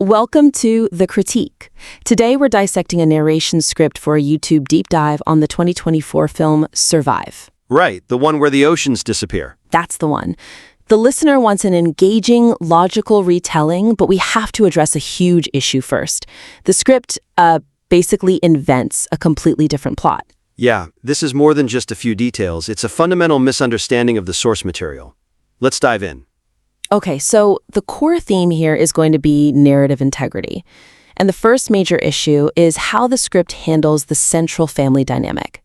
Welcome to The Critique. Today we're dissecting a narration script for a YouTube deep dive on the 2024 film Survive. Right, the one where the oceans disappear. That's the one. The listener wants an engaging, logical retelling, but we have to address a huge issue first. The script basically invents a completely different plot. Yeah, this is more than just a few details. It's a fundamental misunderstanding of the source material. Let's dive in. Okay, so the core theme here is going to be narrative integrity. And the first major issue is how the script handles the central family dynamic.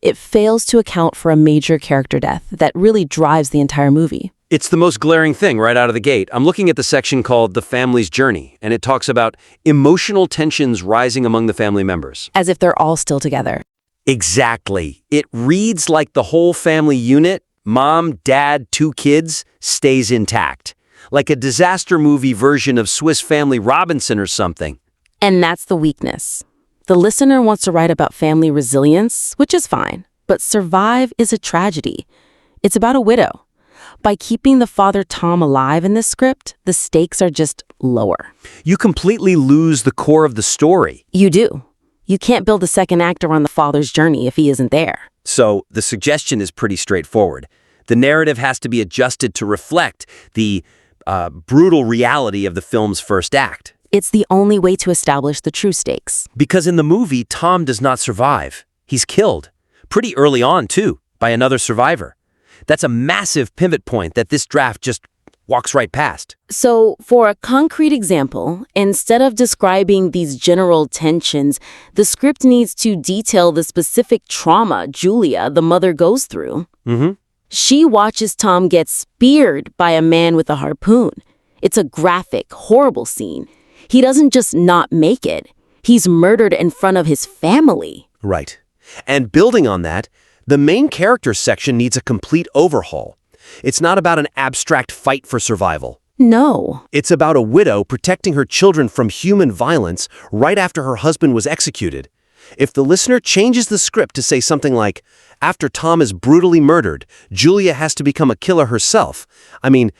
It fails to account for a major character death that really drives the entire movie. It's the most glaring thing right out of the gate. I'm looking at the section called The Family's Journey, and it talks about emotional tensions rising among the family members. As if they're all still together. Exactly. It reads like the whole family unit, mom, dad, 2 kids, stays intact. Like a disaster movie version of Swiss Family Robinson or something. And that's the weakness. The listener wants to write about family resilience, which is fine. But Survive is a tragedy. It's about a widow. By keeping the father Tom alive in this script, the stakes are just lower. You completely lose the core of the story. You do. You can't build a second act around the father's journey if he isn't there. So the suggestion is pretty straightforward. The narrative has to be adjusted to reflect the brutal reality of the film's first act. It's the only way to establish the true stakes. Because in the movie, Tom does not survive. He's killed. Pretty early on, too, by another survivor. That's a massive pivot point that this draft just walks right past. So, for a concrete example, instead of describing these general tensions, the script needs to detail the specific trauma Julia, the mother, goes through. She watches Tom get speared by a man with a harpoon. It's a graphic, horrible scene. He doesn't just not make it. He's murdered in front of his family. Right. And building on that, the main character section needs a complete overhaul. It's not about an abstract fight for survival. No. It's about a widow protecting her children from human violence right after her husband was executed. If the listener changes the script to say something like, after Tom is brutally murdered, Julia has to become a killer herself,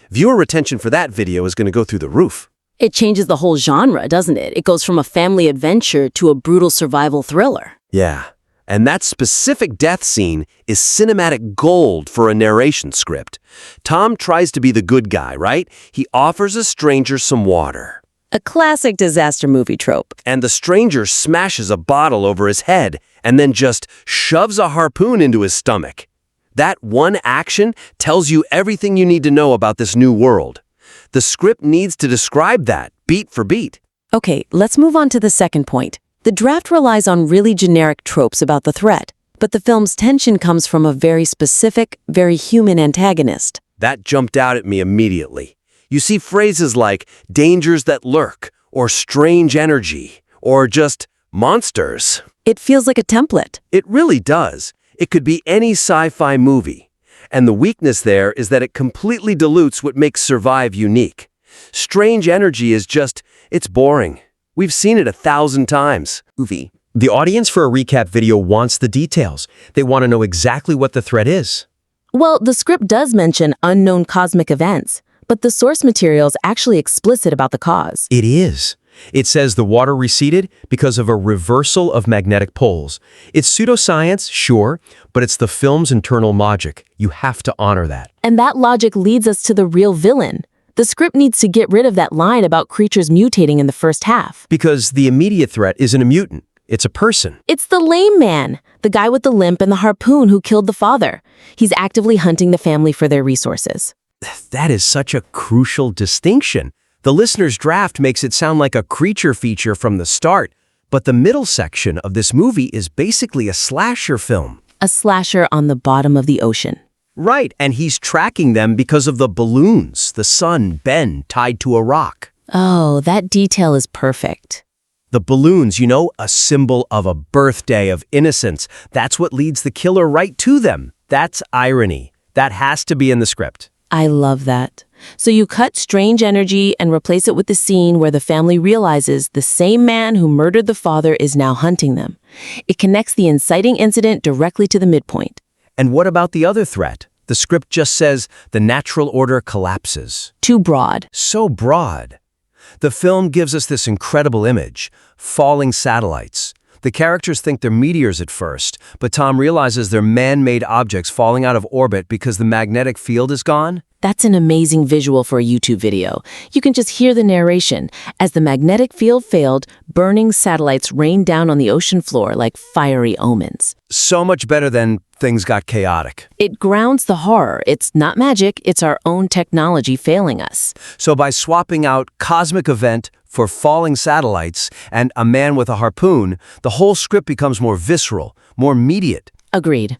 viewer retention for that video is going to go through the roof. It changes the whole genre, doesn't it? It goes from a family adventure to a brutal survival thriller. Yeah. And that specific death scene is cinematic gold for a narration script. Tom tries to be the good guy, right? He offers a stranger some water. A classic disaster movie trope. And the stranger smashes a bottle over his head and then just shoves a harpoon into his stomach. That one action tells you everything you need to know about this new world. The script needs to describe that, beat for beat. Okay, let's move on to the second point. The draft relies on really generic tropes about the threat, but the film's tension comes from a very specific, very human antagonist. That jumped out at me immediately. You see phrases like dangers that lurk, or strange energy, or just monsters. It feels like a template. It really does. It could be any sci-fi movie. And the weakness there is that it completely dilutes what makes Survive unique. Strange energy is just, it's boring. We've seen it 1,000 times. The audience for a recap video wants the details. They want to know exactly what the threat is. Well, the script does mention unknown cosmic events, but the source material is actually explicit about the cause. It is. It says the water receded because of a reversal of magnetic poles. It's pseudoscience, sure, but it's the film's internal logic. You have to honor that. And that logic leads us to the real villain. The script needs to get rid of that line about creatures mutating in the first half. Because the immediate threat isn't a mutant. It's a person. It's the lame man, the guy with the limp and the harpoon who killed the father. He's actively hunting the family for their resources. That is such a crucial distinction. The listener's draft makes it sound like a creature feature from the start, but the middle section of this movie is basically a slasher film. A slasher on the bottom of the ocean. Right, and he's tracking them because of the balloons, the son, Ben, tied to a rock. Oh, that detail is perfect. The balloons, a symbol of a birthday of innocence. That's what leads the killer right to them. That's irony. That has to be in the script. I love that. So you cut strange energy and replace it with the scene where the family realizes the same man who murdered the father is now hunting them. It connects the inciting incident directly to the midpoint. And what about the other threat? The script just says the natural order collapses. Too broad. So broad. The film gives us this incredible image, falling satellites. The characters think they're meteors at first, but Tom realizes they're man-made objects falling out of orbit because the magnetic field is gone. That's an amazing visual for a YouTube video. You can just hear the narration. As the magnetic field failed, burning satellites rained down on the ocean floor like fiery omens. So much better than things got chaotic. It grounds the horror. It's not magic, it's our own technology failing us. So by swapping out cosmic event for falling satellites and a man with a harpoon, the whole script becomes more visceral, more immediate. Agreed.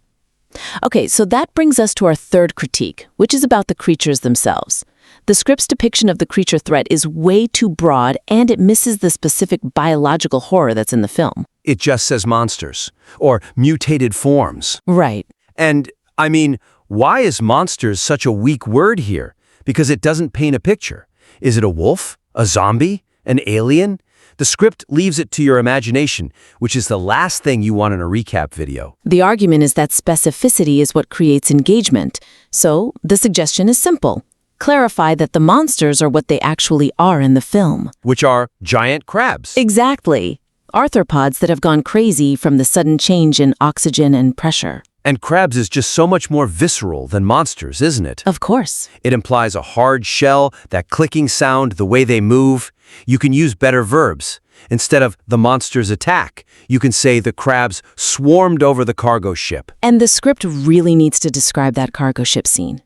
Okay, so that brings us to our third critique, which is about the creatures themselves. The script's depiction of the creature threat is way too broad, and it misses the specific biological horror that's in the film. It just says monsters, or mutated forms. Right. And, I mean, why is monsters such a weak word here? Because it doesn't paint a picture. Is it a wolf? A zombie? An alien? The script leaves it to your imagination, which is the last thing you want in a recap video. The argument is that specificity is what creates engagement. So, the suggestion is simple. Clarify that the monsters are what they actually are in the film. Which are giant crabs. Exactly. Arthropods that have gone crazy from the sudden change in oxygen and pressure. And crabs is just so much more visceral than monsters, isn't it? Of course. It implies a hard shell, that clicking sound, the way they move. You can use better verbs. Instead of the monsters attack, you can say the crabs swarmed over the cargo ship. And the script really needs to describe that cargo ship scene.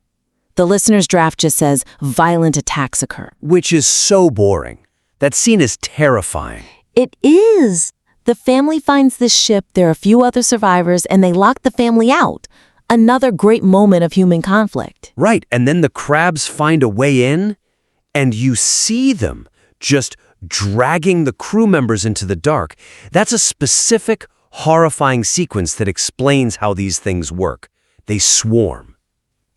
The listener's draft just says violent attacks occur. Which is so boring. That scene is terrifying. It is. The family finds this ship, there are a few other survivors, and they lock the family out. Another great moment of human conflict. Right, and then the crabs find a way in, and you see them just dragging the crew members into the dark. That's a specific, horrifying sequence that explains how these things work. They swarm.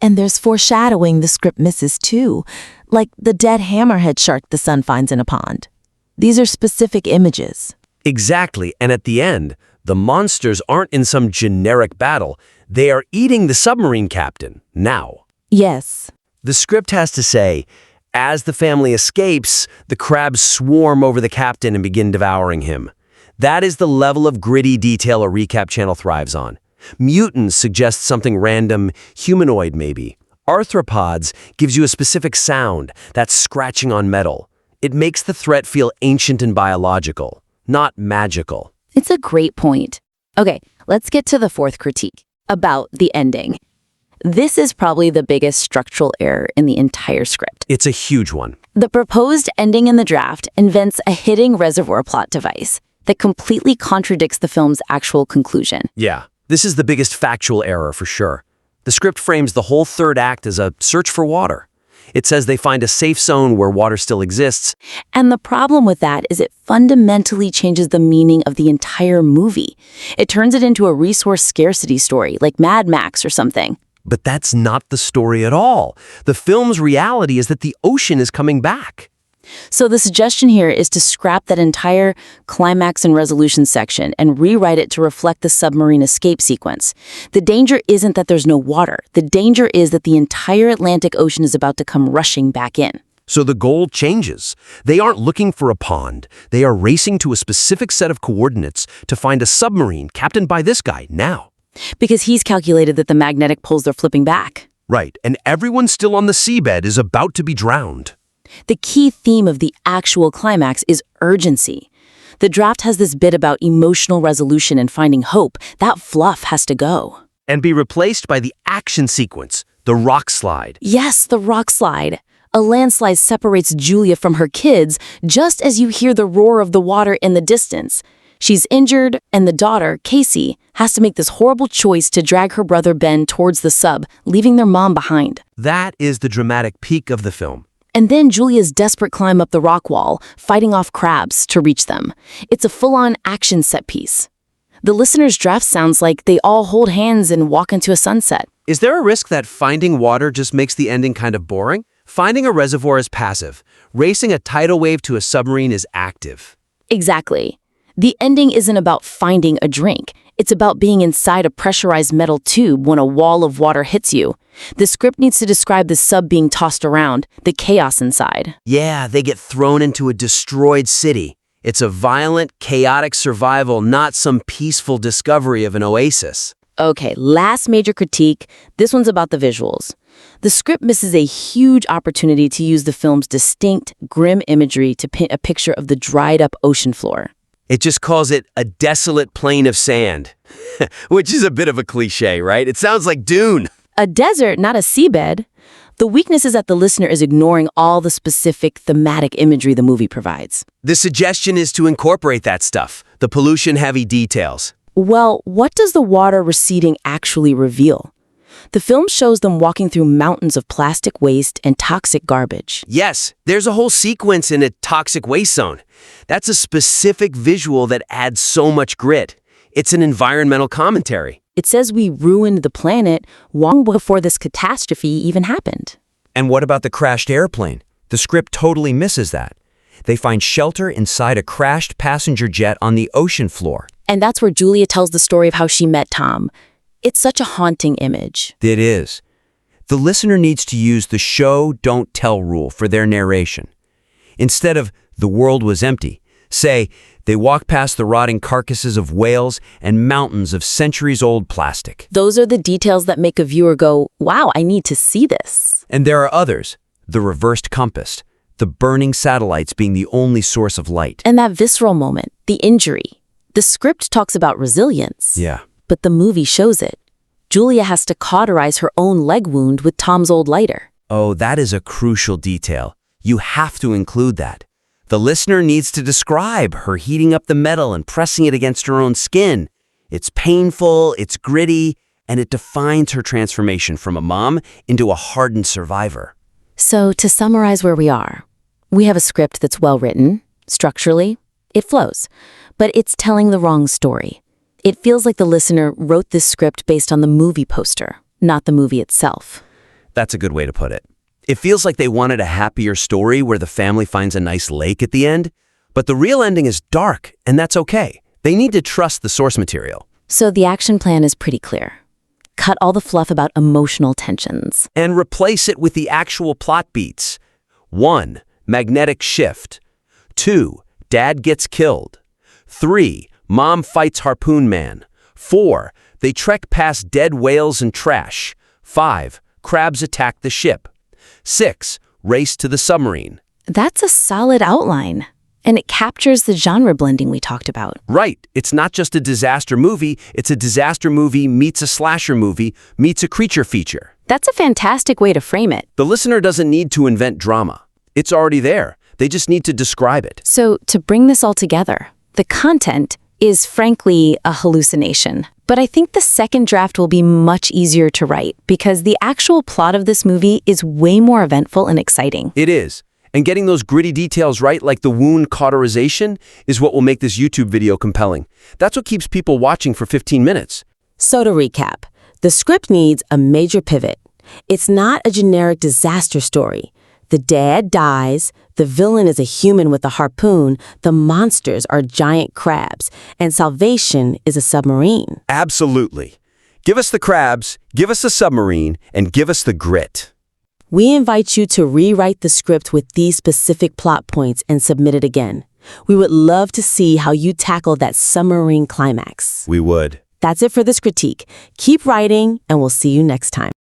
And there's foreshadowing the script misses too, like the dead hammerhead shark the son finds in a pond. These are specific images. Exactly, and at the end, the monsters aren't in some generic battle. They are eating the submarine captain, now. Yes. The script has to say, as the family escapes, the crabs swarm over the captain and begin devouring him. That is the level of gritty detail a recap channel thrives on. Mutants suggest something random, humanoid maybe. Arthropods gives you a specific sound, that scratching on metal. It makes the threat feel ancient and biological, not magical. It's a great point. Okay, let's get to the fourth critique, about the ending. This is probably the biggest structural error in the entire script. It's a huge one. The proposed ending in the draft invents a hidden reservoir plot device that completely contradicts the film's actual conclusion. Yeah, this is the biggest factual error for sure. The script frames the whole third act as a search for water. It says they find a safe zone where water still exists. And the problem with that is it fundamentally changes the meaning of the entire movie. It turns it into a resource scarcity story, like Mad Max or something. But that's not the story at all. The film's reality is that the ocean is coming back. So the suggestion here is to scrap that entire climax and resolution section and rewrite it to reflect the submarine escape sequence. The danger isn't that there's no water. The danger is that the entire Atlantic Ocean is about to come rushing back in. So the goal changes. They aren't looking for a pond. They are racing to a specific set of coordinates to find a submarine captained by this guy now. Because he's calculated that the magnetic poles are flipping back. Right, and everyone still on the seabed is about to be drowned. The key theme of the actual climax is urgency. The draft has this bit about emotional resolution and finding hope. That fluff has to go. And be replaced by the action sequence, the rock slide. Yes, the rock slide. A landslide separates Julia from her kids just as you hear the roar of the water in the distance. She's injured, and the daughter, Casey, has to make this horrible choice to drag her brother Ben towards the sub, leaving their mom behind. That is the dramatic peak of the film. And then Julia's desperate climb up the rock wall, fighting off crabs to reach them. It's a full-on action set piece. The listener's draft sounds like they all hold hands and walk into a sunset. Is there a risk that finding water just makes the ending kind of boring? Finding a reservoir is passive. Racing a tidal wave to a submarine is active. Exactly. The ending isn't about finding a drink. It's about being inside a pressurized metal tube when a wall of water hits you. The script needs to describe the sub being tossed around, the chaos inside. Yeah, they get thrown into a destroyed city. It's a violent, chaotic survival, not some peaceful discovery of an oasis. Okay, last major critique. This one's about the visuals. The script misses a huge opportunity to use the film's distinct, grim imagery to paint a picture of the dried-up ocean floor. It just calls it a desolate plain of sand, which is a bit of a cliche, right? It sounds like Dune. A desert, not a seabed. The weakness is that the listener is ignoring all the specific thematic imagery the movie provides. The suggestion is to incorporate that stuff, the pollution-heavy details. Well, what does the water receding actually reveal? The film shows them walking through mountains of plastic waste and toxic garbage. Yes, there's a whole sequence in a toxic waste zone. That's a specific visual that adds so much grit. It's an environmental commentary. It says we ruined the planet long before this catastrophe even happened. And what about the crashed airplane? The script totally misses that. They find shelter inside a crashed passenger jet on the ocean floor. And that's where Julia tells the story of how she met Tom. It's such a haunting image. It is. The listener needs to use the show, don't tell rule for their narration. Instead of, the world was empty, say, they walk past the rotting carcasses of whales and mountains of centuries-old plastic. Those are the details that make a viewer go, wow, I need to see this. And there are others, the reversed compass, the burning satellites being the only source of light. And that visceral moment, the injury. The script talks about resilience. Yeah. But the movie shows it. Julia has to cauterize her own leg wound with Tom's old lighter. Oh, that is a crucial detail. You have to include that. The listener needs to describe her heating up the metal and pressing it against her own skin. It's painful, it's gritty, and it defines her transformation from a mom into a hardened survivor. So, to summarize where we are, we have a script that's well written. Structurally, it flows. But it's telling the wrong story. It feels like the listener wrote this script based on the movie poster, not the movie itself. That's a good way to put it. It feels like they wanted a happier story where the family finds a nice lake at the end, but the real ending is dark, and that's okay. They need to trust the source material. So the action plan is pretty clear. Cut all the fluff about emotional tensions. And replace it with the actual plot beats. 1. Magnetic shift. 2. Dad gets killed. 3. Mom fights Harpoon Man. 4. They trek past dead whales and trash. 5. Crabs attack the ship. 6. Race to the submarine. That's a solid outline. And it captures the genre blending we talked about. Right. It's not just a disaster movie. It's a disaster movie meets a slasher movie meets a creature feature. That's a fantastic way to frame it. The listener doesn't need to invent drama. It's already there. They just need to describe it. So to bring this all together, the content is frankly a hallucination. But I think the second draft will be much easier to write because the actual plot of this movie is way more eventful and exciting. It is. And getting those gritty details right, like the wound cauterization, is what will make this YouTube video compelling. That's what keeps people watching for 15 minutes. So to recap, the script needs a major pivot. It's not a generic disaster story. The dad dies, the villain is a human with a harpoon, the monsters are giant crabs, and salvation is a submarine. Absolutely. Give us the crabs, give us the submarine, and give us the grit. We invite you to rewrite the script with these specific plot points and submit it again. We would love to see how you tackle that submarine climax. We would. That's it for this critique. Keep writing, and we'll see you next time.